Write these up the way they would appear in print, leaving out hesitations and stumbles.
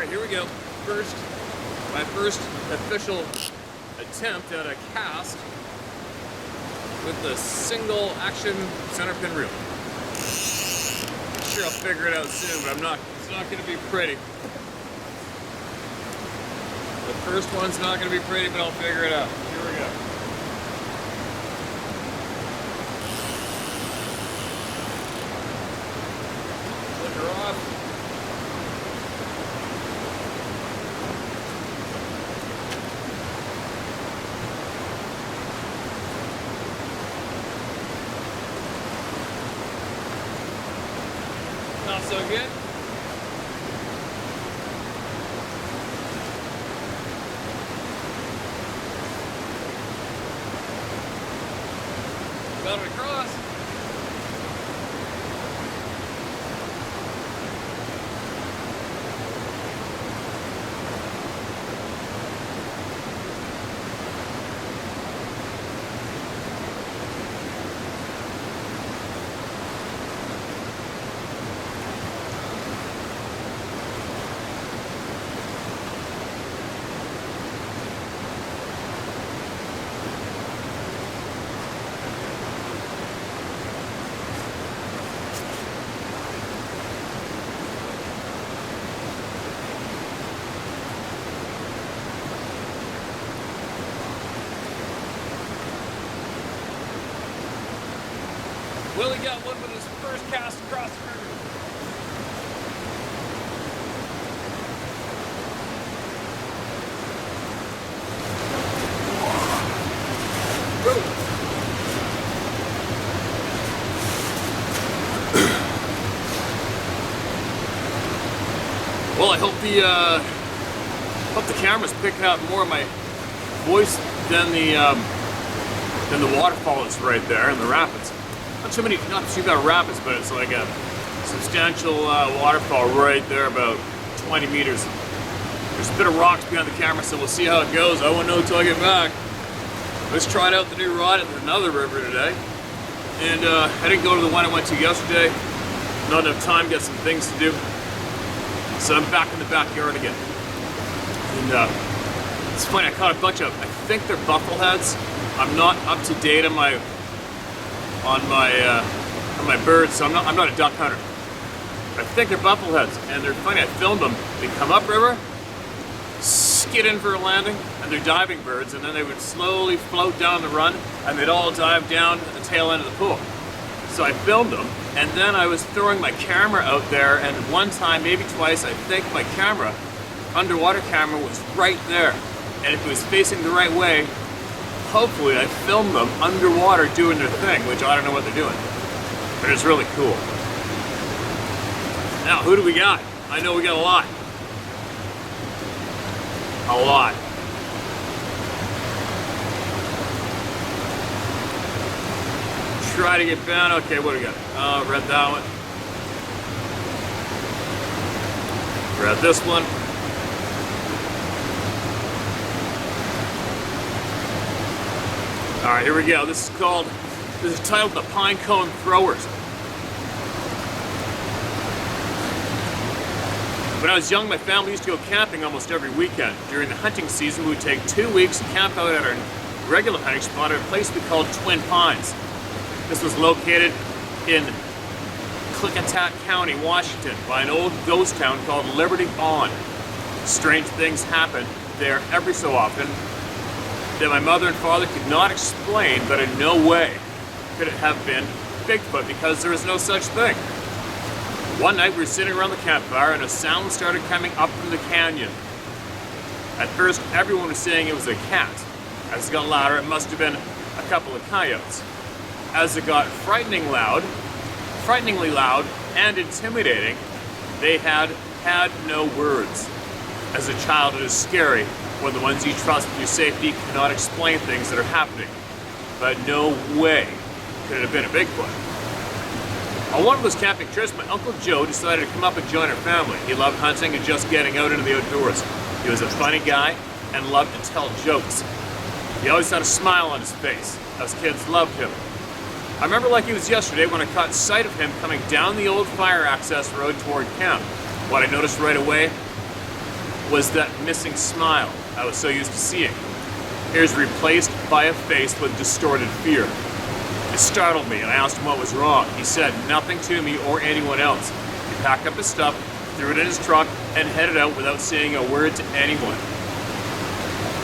Alright, here we go. My first official attempt at a cast with the single action center pin reel. I'm sure I'll figure it out soon, but it's not going to be pretty. The first one's not going to be pretty, but I'll figure it out. Here we go. Flicker off. Not so good. Got it across. Willie got one with his first cast across the river. Well, I hope the camera's picking up more of my voice than the waterfall is right there in the rapids. Not too bad rapids, but it's like a substantial waterfall right there, about 20 meters. There's a bit of rocks behind the camera, so we'll see how it goes. I won't know until I get back. Let's try out the new rod at another river today. And I didn't go to the one I went to yesterday. Not enough time, got some things to do. So I'm back in the backyard again. And it's funny, I caught a bunch of, I think they're buffleheads. I'm not up to date on my birds, so I'm not a duck hunter. I think they're buffleheads, and they're funny. I filmed them. They come upriver, skid in for a landing, and they're diving birds, and then they would slowly float down the run, and they'd all dive down at the tail end of the pool. So I filmed them, and then I was throwing my camera out there, and one time, maybe twice, I think my camera, underwater camera, was right there, and if it was facing the right way, hopefully I filmed them underwater doing their thing, which I don't know what they're doing. But it's really cool. Now, who do we got? I know we got a lot. A lot. Try to get bound. Okay, what do we got? Read that one. Read this one. All right, here we go. This is titled The Pine Cone Throwers. When I was young, my family used to go camping almost every weekend. During the hunting season, we would take 2 weeks and camp out at our regular hunting spot at a place we called Twin Pines. This was located in Klickitat County, Washington, by an old ghost town called Liberty Pond. Strange things happen there every so often that my mother and father could not explain, but in no way could it have been Bigfoot, because there is no such thing. One night we were sitting around the campfire and a sound started coming up from the canyon. At first everyone was saying it was a cat. As it got louder, it must have been a couple of coyotes. As it got frighteningly loud and intimidating, they had no words. As a child, it is scary when the ones you trust for your safety cannot explain things that are happening. But no way could it have been a Bigfoot. On one of those camping trips, my Uncle Joe decided to come up and join our family. He loved hunting and just getting out into the outdoors. He was a funny guy and loved to tell jokes. He always had a smile on his face. Us kids loved him. I remember like it was yesterday when I caught sight of him coming down the old fire access road toward camp. What I noticed right away was that missing smile I was so used to seeing. Here's replaced by a face with distorted fear. It startled me and I asked him what was wrong. He said nothing to me or anyone else. He packed up his stuff, threw it in his truck, and headed out without saying a word to anyone.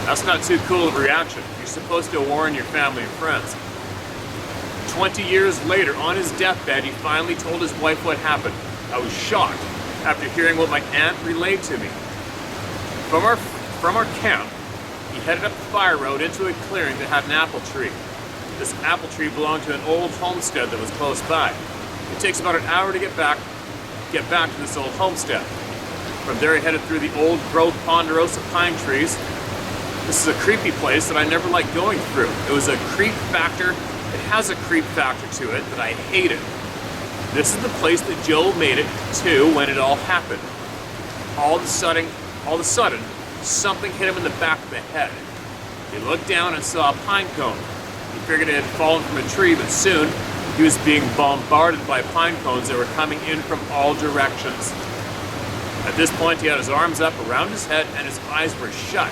That's not too cool of a reaction. You're supposed to warn your family and friends. 20 years later, on his deathbed, he finally told his wife what happened. I was shocked after hearing what my aunt relayed to me. From our camp, he headed up the fire road into a clearing that had an apple tree. This apple tree belonged to an old homestead that was close by. It takes about an hour to get back to this old homestead. From there, he headed through the old growth ponderosa pine trees. This is a creepy place that I never liked going through. It was a creep factor. It has a creep factor to it that I hated. This is the place that Joe made it to when it all happened. All of a sudden, something hit him in the back of the head. He looked down and saw a pine cone. He figured it had fallen from a tree, but soon he was being bombarded by pine cones that were coming in from all directions. At this point, he had his arms up around his head and his eyes were shut.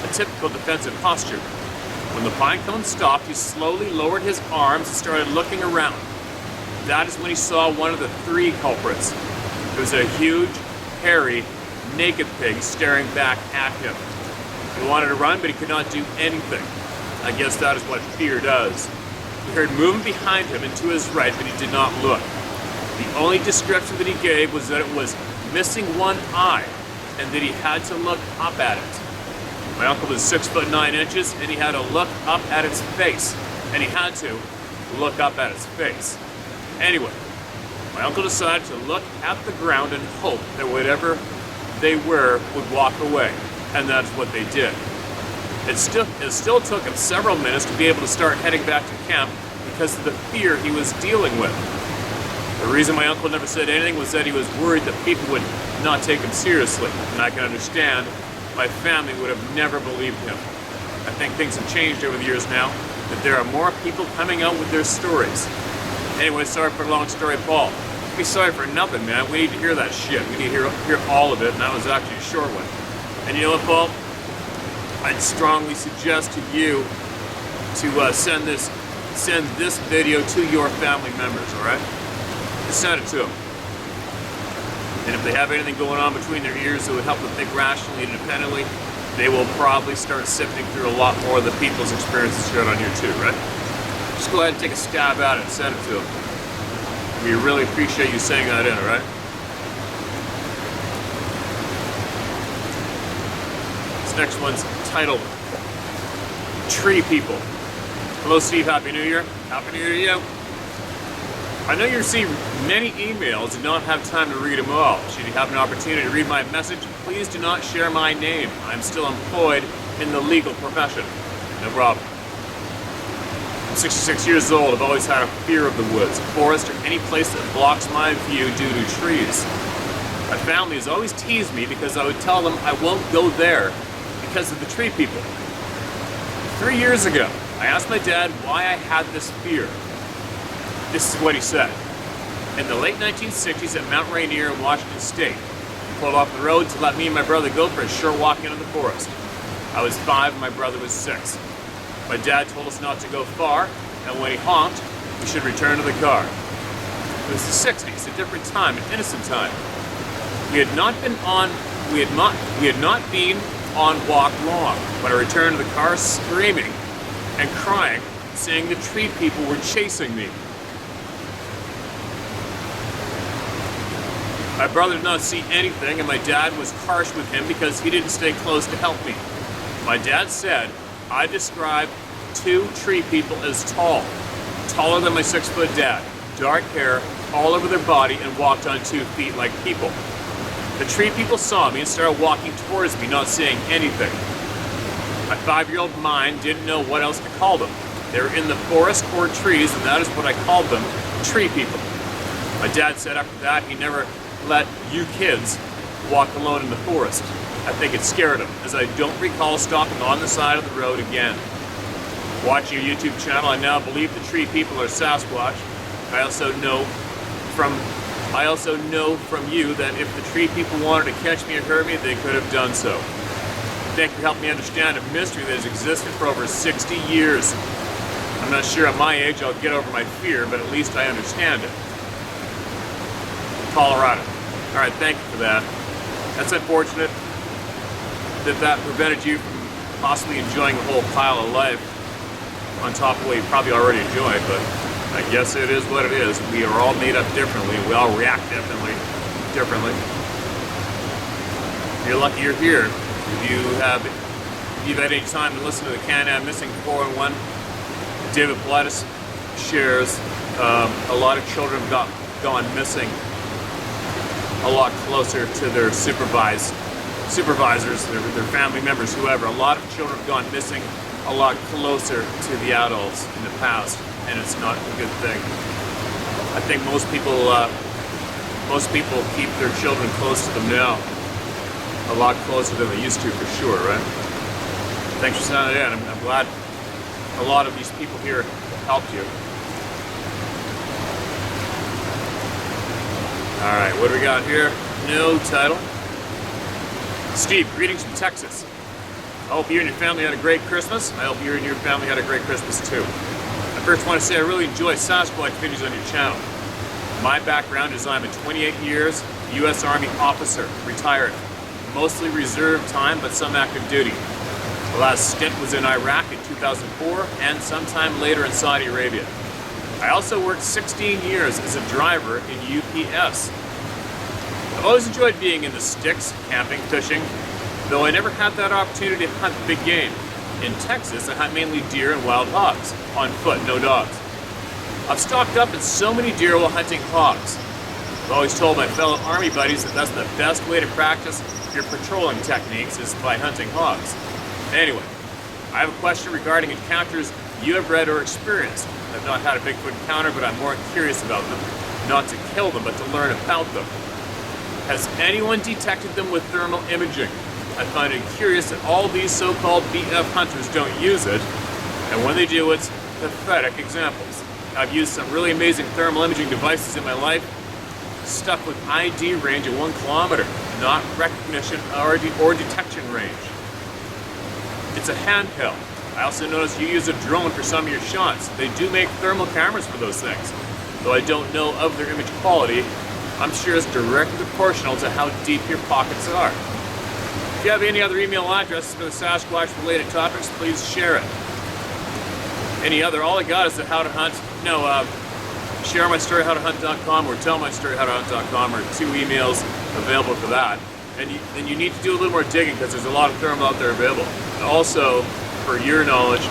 A typical defensive posture. When the pine cone stopped, he slowly lowered his arms and started looking around. That is when he saw one of the three culprits. It was a huge, hairy, naked pig staring back at him. He wanted to run, but he could not do anything. I guess that is what fear does. He heard movement behind him and to his right, but he did not look. The only description that he gave was that it was missing one eye and that he had to look up at it. My uncle was 6'9" and he had to look up at its face. And he had to look up at its face. Anyway, my uncle decided to look at the ground and hope that whatever they were would walk away. And that's what they did. It still took him several minutes to be able to start heading back to camp because of the fear he was dealing with. The reason my uncle never said anything was that he was worried that people would not take him seriously. And I can understand. My family would have never believed him. I think things have changed over the years now, that there are more people coming out with their stories. Anyway, sorry for a long story, Paul. Don't be sorry for nothing, man. We need to hear that shit. We need to hear all of it, and that was actually a short one. And you know what, Paul? I'd strongly suggest to you to send this video to your family members, all right? Just send it to them. And if they have anything going on between their ears that would help them think rationally and independently, they will probably start sifting through a lot more of the people's experiences shared on here too, right? Just go ahead and take a stab at it and send it to them. We really appreciate you saying that in, all right? This next one's titled Tree People. Hello, Steve. Happy New Year. Happy New Year to you. I know you receive many emails and don't have time to read them all. Should you have an opportunity to read my message, please do not share my name. I'm still employed in the legal profession. No problem. I'm 66 years old. I've always had a fear of the woods, forest, or any place that blocks my view due to trees. My family has always teased me because I would tell them I won't go there because of the tree people. 3 years ago, I asked my dad why I had this fear. This is what he said. In the late 1960s at Mount Rainier in Washington State, he pulled off the road to let me and my brother go for a short walk into the forest. I was 5 and my brother was 6. My dad told us not to go far, and when he honked, we should return to the car. It was the 60s, a different time, an innocent time. We had not been on walk long, but I returned to the car screaming and crying, saying the tree people were chasing me. My brother did not see anything, and my dad was harsh with him because he didn't stay close to help me. My dad said, I described 2 tree people as tall, taller than my 6-foot dad, dark hair all over their body, and walked on 2 feet like people. The tree people saw me and started walking towards me, not saying anything. My 5-year-old mind didn't know what else to call them. They were in the forest or trees, and that is what I called them, tree people. My dad said after that he never let you kids walk alone in the forest. I think it scared him, as I don't recall stopping on the side of the road again. Watching your YouTube channel, I now believe the tree people are Sasquatch. I also know from I also know from you that if the tree people wanted to catch me or hurt me, they could have done so. Thank you for helping me understand a mystery that has existed for over 60 years. I'm not sure at my age I'll get over my fear, but at least I understand it. Colorado. All right, thank you for that. That's unfortunate that prevented you from possibly enjoying a whole pile of life on top of what you probably already enjoyed, but I guess it is what it is. We are all made up differently. We all react differently. You're lucky you're here. If you've had any time to listen to the Can-Am Missing 411, David Pilatus shares a lot of children have gone missing a lot closer to their supervisors, their family members, whoever. A lot of children have gone missing a lot closer to the adults in the past, and it's not a good thing. I think most people keep their children close to them now, a lot closer than they used to, for sure, right? Thanks for sending it in. I'm glad a lot of these people here helped you. All right, what do we got here? No title. Steve, greetings from Texas. I hope you and your family had a great Christmas. I hope you and your family had a great Christmas too. I first want to say I really enjoy Sasquatch videos on your channel. My background is I'm a 28 years U.S. Army officer, retired. Mostly reserve time, but some active duty. The last stint was in Iraq in 2004 and sometime later in Saudi Arabia. I also worked 16 years as a driver in UPS. I've always enjoyed being in the sticks, camping, fishing, though I never had that opportunity to hunt big game. In Texas, I hunt mainly deer and wild hogs, on foot, no dogs. I've stocked up in so many deer while hunting hogs. I've always told my fellow Army buddies that that's the best way to practice your patrolling techniques is by hunting hogs. Anyway, I have a question regarding encounters you have read or experienced. I've not had a Bigfoot encounter, but I'm more curious about them. Not to kill them, but to learn about them. Has anyone detected them with thermal imaging? I find it curious that all these so-called BF hunters don't use it, and when they do, it's pathetic examples. I've used some really amazing thermal imaging devices in my life, stuff with ID range of 1 kilometer, not recognition or detection range. It's a handheld. I also noticed you use a drone for some of your shots. They do make thermal cameras for those things. Though I don't know of their image quality, I'm sure it's directly proportional to how deep your pockets are. If you have any other email addresses for the Sasquatch related topics, please share it. Any other, all I got is the how to hunt. No, sharemystoryhowtohunt.com or tellmystoryhowtohunt.com are 2 emails available for that. And then you need to do a little more digging because there's a lot of thermal out there available. And also, for your knowledge,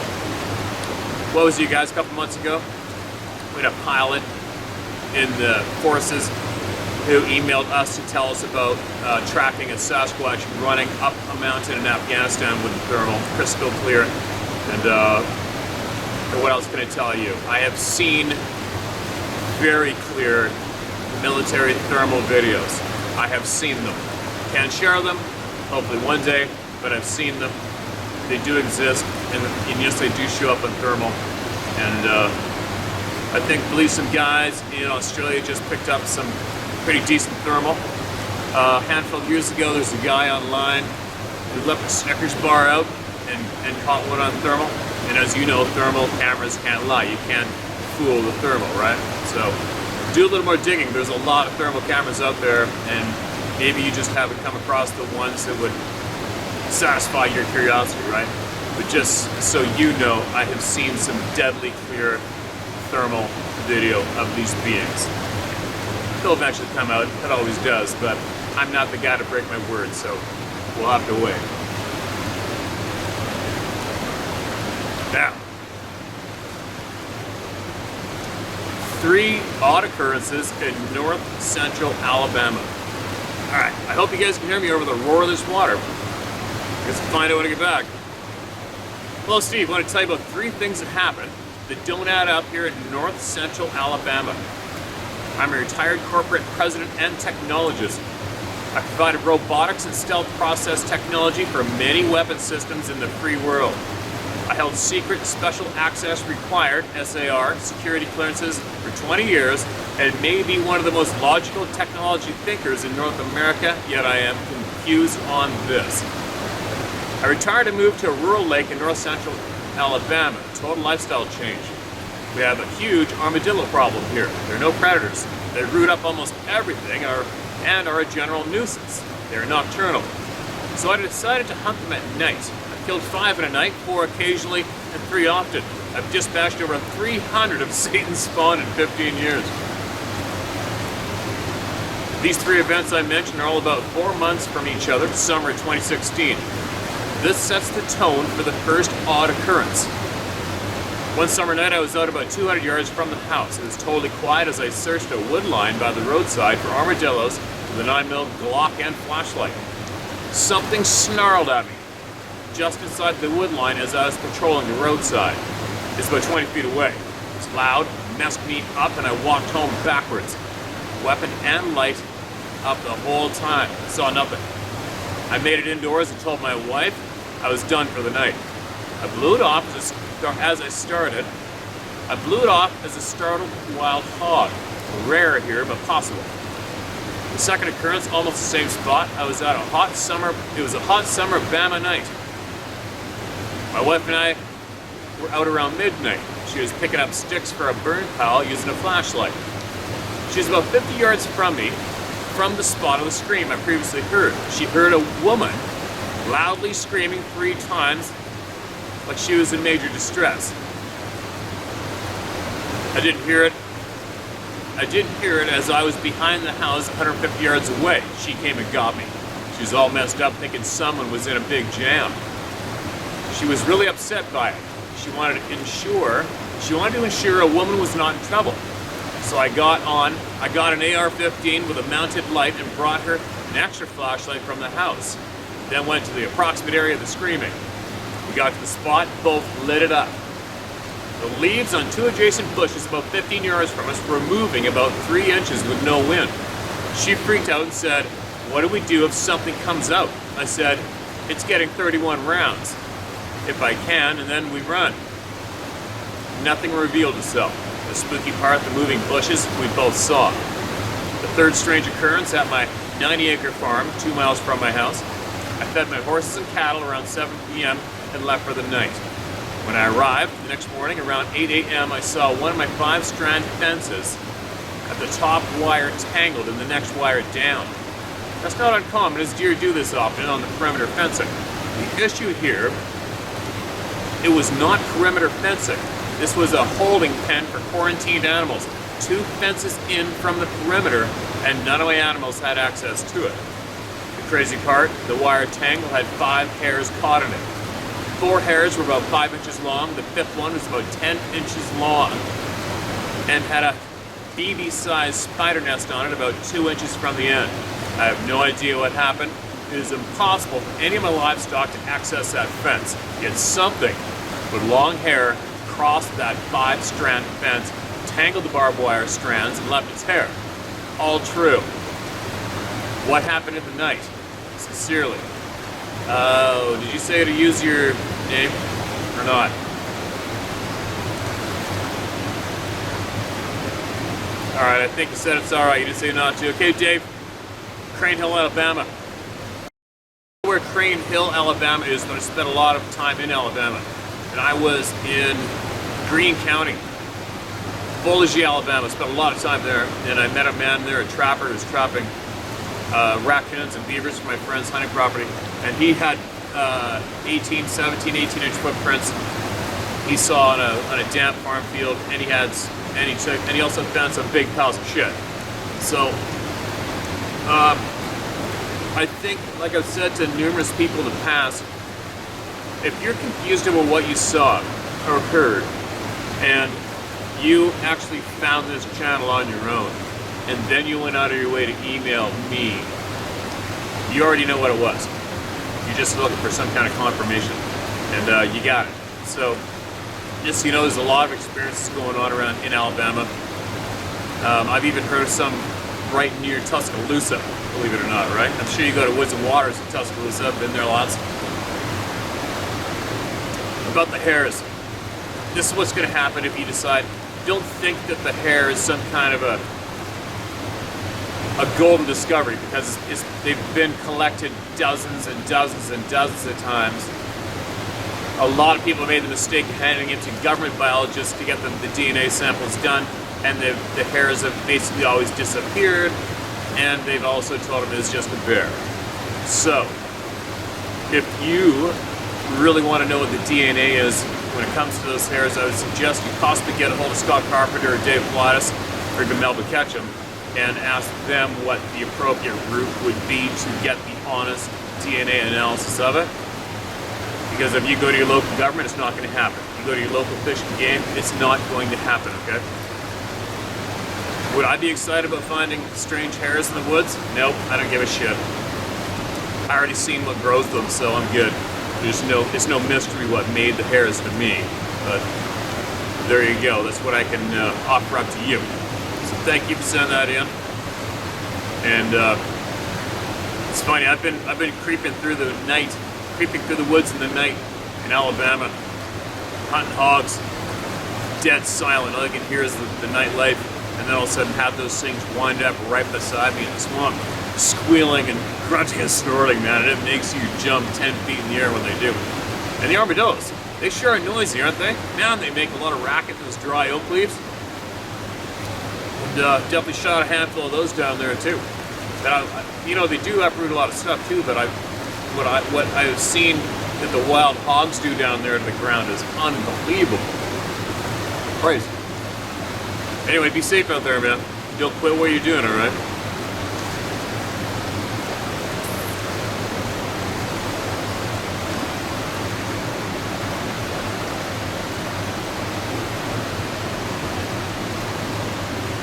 what was it, you guys, a couple months ago? We had a pilot in the forces who emailed us to tell us about tracking a Sasquatch running up a mountain in Afghanistan with thermal, crystal clear. And what else can I tell you? I have seen very clear military thermal videos. I have seen them. Can't share them, hopefully one day, but I've seen them. They do exist, and yes, they do show up on thermal. And I believe some guys in Australia just picked up some pretty decent thermal. A handful of years ago, there's a guy online who left a Snickers bar out and caught one on thermal. And as you know, thermal cameras can't lie. You can't fool the thermal, right? So do a little more digging. There's a lot of thermal cameras out there, and maybe you just haven't come across the ones that would satisfy your curiosity, right? But just so you know, I have seen some deadly clear thermal video of these beings. They'll eventually come out, it always does, but I'm not the guy to break my word, so we'll have to wait. Now, 3 odd occurrences in north central Alabama. Alright, I hope you guys can hear me over the roar of this water. I guess we'll find out when I get back. Hello, Steve. I want to tell you about 3 things that happen that don't add up here in north central Alabama. I'm a retired corporate president and technologist. I provided robotics and stealth process technology for many weapon systems in the free world. I held secret special access required, SAR, security clearances for 20 years and maybe one of the most logical technology thinkers in North America, yet I am confused on this. I retired and moved to a rural lake in north central Alabama. Total lifestyle change. We have a huge armadillo problem here. There are no predators. They root up almost everything and are a general nuisance. They're nocturnal. So I decided to hunt them at night. I've killed 5 in a night, 4 occasionally, and 3 often. I've dispatched over 300 of Satan's spawn in 15 years. These 3 events I mentioned are all about 4 months from each other, summer 2016. This sets the tone for the first odd occurrence. One summer night I was out about 200 yards from the house. It was totally quiet as I searched a wood line by the roadside for armadillos with a 9mm Glock and flashlight. Something snarled at me just inside the wood line as I was patrolling the roadside. It's about 20 feet away. It was loud, messed me up, and I walked home backwards. Weapon and light up the whole time. I saw nothing. I made it indoors and told my wife I was done for the night. I blew it off as I started. I blew it off as a startled wild hog. Rare here, but possible. The second occurrence, almost the same spot. I was at a hot summer Bama night. My wife and I were out around midnight. She was picking up sticks for a burn pile using a flashlight. She was about 50 yards from me, from the spot of the scream I previously heard. She heard a woman loudly screaming 3 times like she was in major distress. I didn't hear it as I was behind the house 150 yards away. She came and got me. She was all messed up thinking someone was in a big jam. She was really upset by it. She wanted to ensure a woman was not in trouble. So I got an AR-15 with a mounted light and brought her an extra flashlight from the house. Then went to the approximate area of the screaming. We got to the spot, both lit it up. The leaves on 2 adjacent bushes about 15 yards from us were moving about 3 inches with no wind. She freaked out and said, "What do we do if something comes out?" I said, "It's getting 31 rounds, if I can, and then we run." Nothing revealed itself. The spooky part, the moving bushes, we both saw. The third strange occurrence at my 90-acre farm, 2 miles from my house. I fed my horses and cattle around 7 p.m. and left for the night. When I arrived the next morning around 8 a.m., I saw one of my 5-strand fences at the top wire tangled and the next wire down. That's not uncommon, as deer do this often on the perimeter fencing. The issue here, it was not perimeter fencing. This was a holding pen for quarantined animals. 2 fences in from the perimeter, and none of my animals had access to it. The crazy part, the wire tangle had 5 hairs caught in it. 4 hairs were about 5 inches long. The 5th one was about 10 inches long and had a BB-sized spider nest on it about 2 inches from the end. I have no idea what happened. It is impossible for any of my livestock to access that fence. Yet something with long hair crossed that 5-strand fence, tangled the barbed wire strands, and left its hair. All true. What happened in the night? Sincerely. Oh, did you say to use your name or not? Alright, I think you said it's alright. You didn't say not to. Okay, Dave. Crane Hill, Alabama. Where Crane Hill, Alabama is, but I spent a lot of time in Alabama. And I was in Greene County, Bossier, Alabama. Spent a lot of time there, and I met a man there, a trapper who was trapping raccoons and beavers for my friend's hunting property, and he had 18-inch footprints. He saw on a damp farm field, and he also found some big piles of shit. So I think, like I've said to numerous people in the past, if you're confused about what you saw or heard, and you actually found this channel on your own, and then you went out of your way to email me, you already know what it was. You're just looking for some kind of confirmation, and you got it. So, just so you know, there's a lot of experiences going on around in Alabama. I've even heard of some right near Tuscaloosa, believe it or not, right? I'm sure you go to Woods and Waters in Tuscaloosa, I've been there lots. About the hairs. This is what's going to happen if you decide, don't think that the hair is some kind of a a golden discovery, because they've been collected dozens and dozens and dozens of times. A lot of people made the mistake of handing it to government biologists to get the DNA samples done, and the hairs have basically always disappeared, and they've also told them it's just a bear. So, if you really want to know what the DNA is when it comes to those hairs, I would suggest you possibly get a hold of Scott Carpenter or Dave Pilatus or even Melba Ketchum and ask them what the appropriate route would be to get the honest DNA analysis of it. Because if you go to your local government, it's not going to happen. You go to your local Fish and Game, it's not going to happen, okay? Would I be excited about finding strange hairs in the woods? Nope, I don't give a shit. I already seen what grows them, so I'm good. It's no mystery what made the hairs to me. But there you go. That's what I can offer up to you. So thank you for sending that in. And it's funny. I've been creeping through the woods in the night in Alabama, hunting hogs, dead silent. All I can hear is the night life, and then all of a sudden have those things wind up right beside me in the swamp, squealing and grunting and snorting, man, and it makes you jump 10 feet in the air when they do. And the armadillos, they sure are noisy, aren't they? Man, they make a lot of racket in those dry oak leaves. And definitely shot a handful of those down there too. And they do uproot a lot of stuff too, but what I've seen that the wild hogs do down there to the ground is unbelievable. Crazy. Anyway, be safe out there, man. Don't quit what you're doing, all right?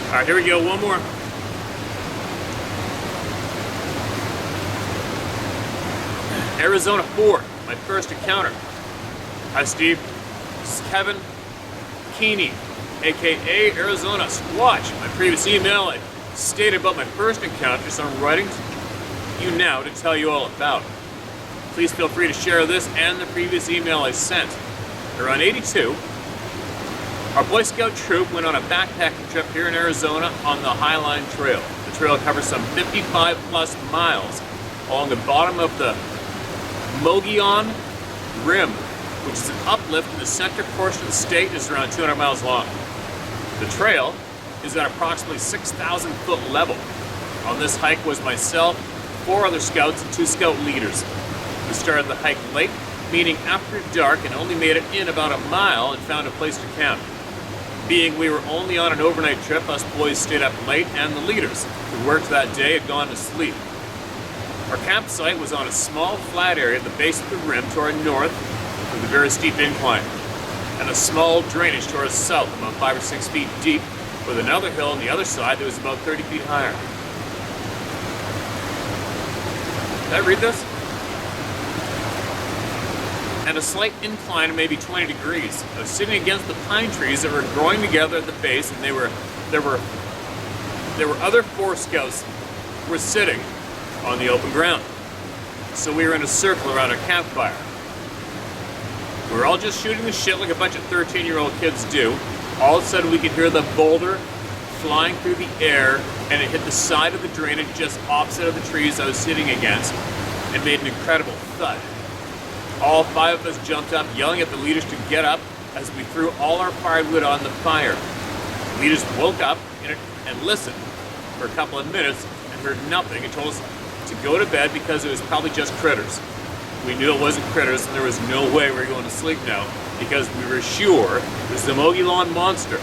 All right, here we go. One more. Arizona 4, my first encounter. Hi, Steve. This is Kevin Keeney, aka Arizona Squatch. My previous email, I stated about my first encounter, so I'm writing you now to tell you all about it. Please feel free to share this and the previous email I sent. Around 82, our Boy Scout troop went on a backpacking trip here in Arizona on the Highline Trail. The trail covers some 55 plus miles along the bottom of the Mogollon Rim, which is an uplift in the center portion of the state and is around 200 miles long. The trail is at approximately 6,000 foot level. On this hike was myself, 4 other scouts, and 2 scout leaders. We started the hike late, meaning after dark, and only made it in about a mile and found a place to camp. Being we were only on an overnight trip, us boys stayed up late, and the leaders, who worked that day, had gone to sleep. Our campsite was on a small flat area at the base of the rim to our north with a very steep incline, and a small drainage to our south about 5 or 6 feet deep, with another hill on the other side that was about 30 feet higher. Did I read this? And a slight incline of maybe 20 degrees. I was sitting against the pine trees that were growing together at the base, and there were other 4 scouts who were sitting on the open ground. So we were in a circle around our campfire. We were all just shooting the shit like a bunch of 13-year-old kids do. All of a sudden we could hear the boulder flying through the air, and it hit the side of the drainage just opposite of the trees I was sitting against and made an incredible thud. All 5 of us jumped up, yelling at the leaders to get up as we threw all our firewood on the fire. The leaders woke up and listened for a couple of minutes and heard nothing and told us to go to bed because it was probably just critters. We knew it wasn't critters, and there was no way we were going to sleep now because we were sure it was the Mogollon Monster.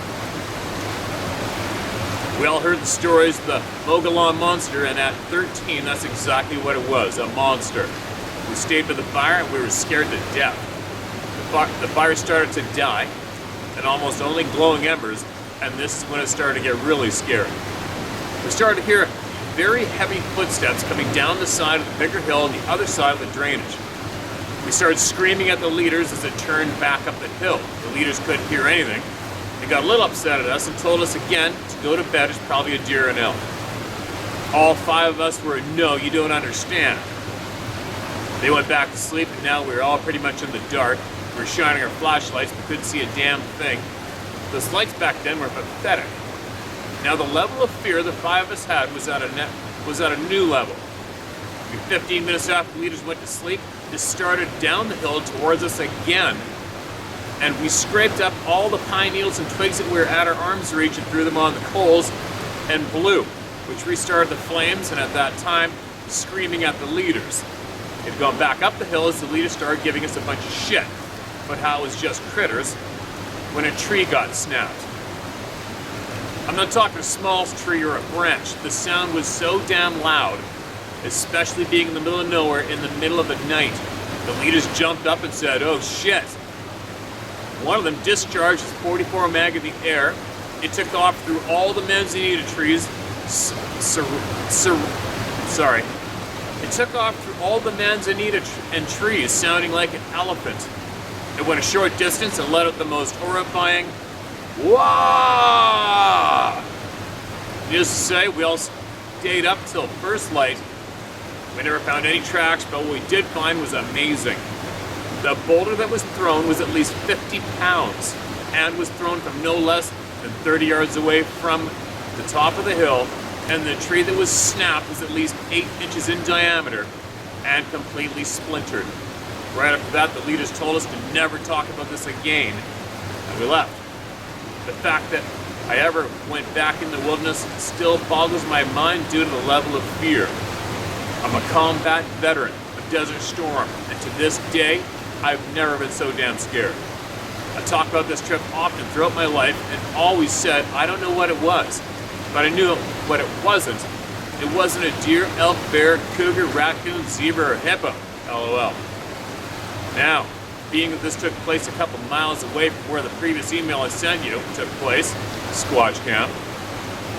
We all heard the stories of the Mogollon Monster, and at 13, that's exactly what it was, a monster. We stayed by the fire, and we were scared to death. The fire started to die, and almost only glowing embers, and this is when it started to get really scary. We started to hear very heavy footsteps coming down the side of the bigger hill on the other side of the drainage. We started screaming at the leaders as it turned back up the hill. The leaders couldn't hear anything. They got a little upset at us and told us again to go to bed. It's probably a deer or an elk. All 5 of us were, no, you don't understand. They went back to sleep, and now we were all pretty much in the dark. We were shining our flashlights, but couldn't see a damn thing. Those lights back then were pathetic. Now the level of fear the 5 of us had was at a new level. 15 minutes after the leaders went to sleep, it started down the hill towards us again, and we scraped up all the pine needles and twigs that were at our arm's reach and threw them on the coals and blew, which restarted the flames, and at that time, screaming at the leaders. It had gone back up the hill as the leaders started giving us a bunch of shit about how it was just critters when a tree got snapped. I'm not talking a small tree or a branch. The sound was so damn loud, especially being in the middle of nowhere in the middle of the night. The leaders jumped up and said, "Oh shit." One of them discharged his .44 mag in the air. It took off through all the manzanita trees. It took off through all the manzanita and trees, sounding like an elephant. It went a short distance and let out the most horrifying "Wah!" Needless to say, we all stayed up till first light. We never found any tracks, but what we did find was amazing. The boulder that was thrown was at least 50 pounds and was thrown from no less than 30 yards away from the top of the hill, and the tree that was snapped was at least 8 inches in diameter and completely splintered. Right after that, the leaders told us to never talk about this again, and we left. The fact that I ever went back in the wilderness still boggles my mind due to the level of fear. I'm a combat veteran of Desert Storm, and to this day, I've never been so damn scared. I talk about this trip often throughout my life and always said I don't know what it was, but I knew what it wasn't. It wasn't a deer, elk, bear, cougar, raccoon, zebra, or hippo. LOL. Now, being that this took place a couple miles away from where the previous email I sent you took place, Squatch Camp,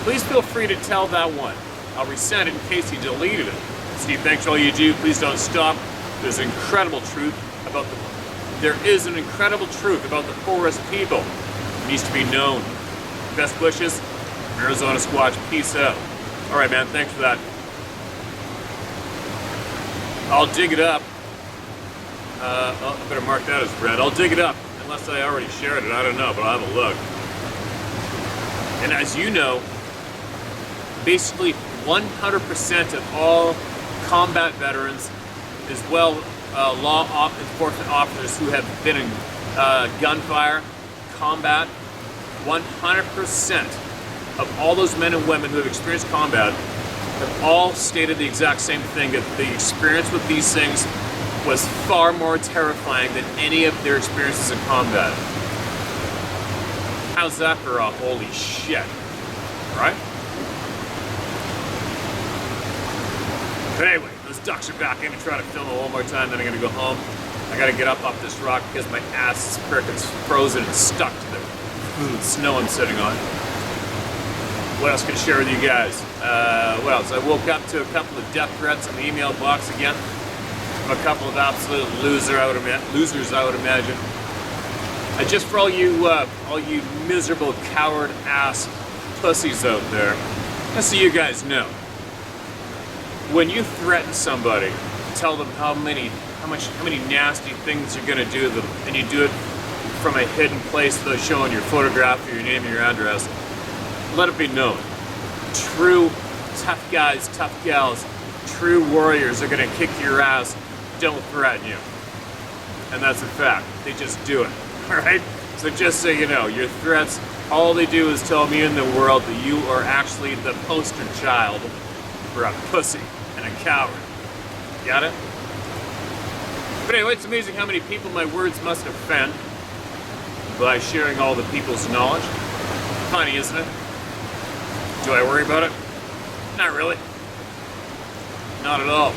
please feel free to tell that one. I'll resend it in case you deleted it. Steve, thanks for all you do. Please don't stop. There is an incredible truth about the forest people. It needs to be known. Best wishes, Arizona Squatch. Peace out. All right, man. Thanks for that. I'll dig it up. I better mark that as read. I'll dig it up, unless I already shared it. I don't know, but I'll have a look. And as you know, basically 100% of all combat veterans, as well law enforcement officers who have been in gunfire, combat, 100% of all those men and women who have experienced combat have all stated the exact same thing, that the experience with these things was far more terrifying than any of their experiences in combat. How's that for a holy shit, right? But anyway, those ducks are back in to try to film it one more time, then I'm gonna go home. I gotta get up off this rock because my ass is frickin' frozen and stuck to the snow I'm sitting on. What else can I share with you guys? What else? I woke up to a couple of death threats in the email box again. A couple of absolute losers, I would imagine. Just for all you miserable coward ass pussies out there, just so you guys know, when you threaten somebody, tell them how many nasty things you're gonna do to them, and you do it from a hidden place without showing your photograph or your name or your address, let it be known. True tough guys, tough gals, true warriors are gonna kick your ass. Don't threaten you. And that's a fact. They just do it. Alright? So just so you know, your threats, all they do is tell me in the world that you are actually the poster child for a pussy and a coward. Got it? But anyway, it's amazing how many people my words must offend by sharing all the people's knowledge. Funny, isn't it? Do I worry about it? Not really. Not at all.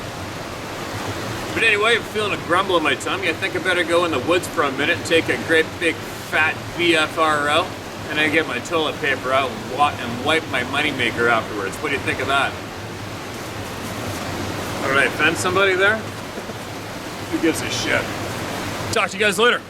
But anyway, I'm feeling a grumble in my tummy. I think I better go in the woods for a minute and take a great big fat VFRO, and then get my toilet paper out and wipe my moneymaker afterwards. What do you think of that? All right, offend somebody there? Who gives a shit? Talk to you guys later.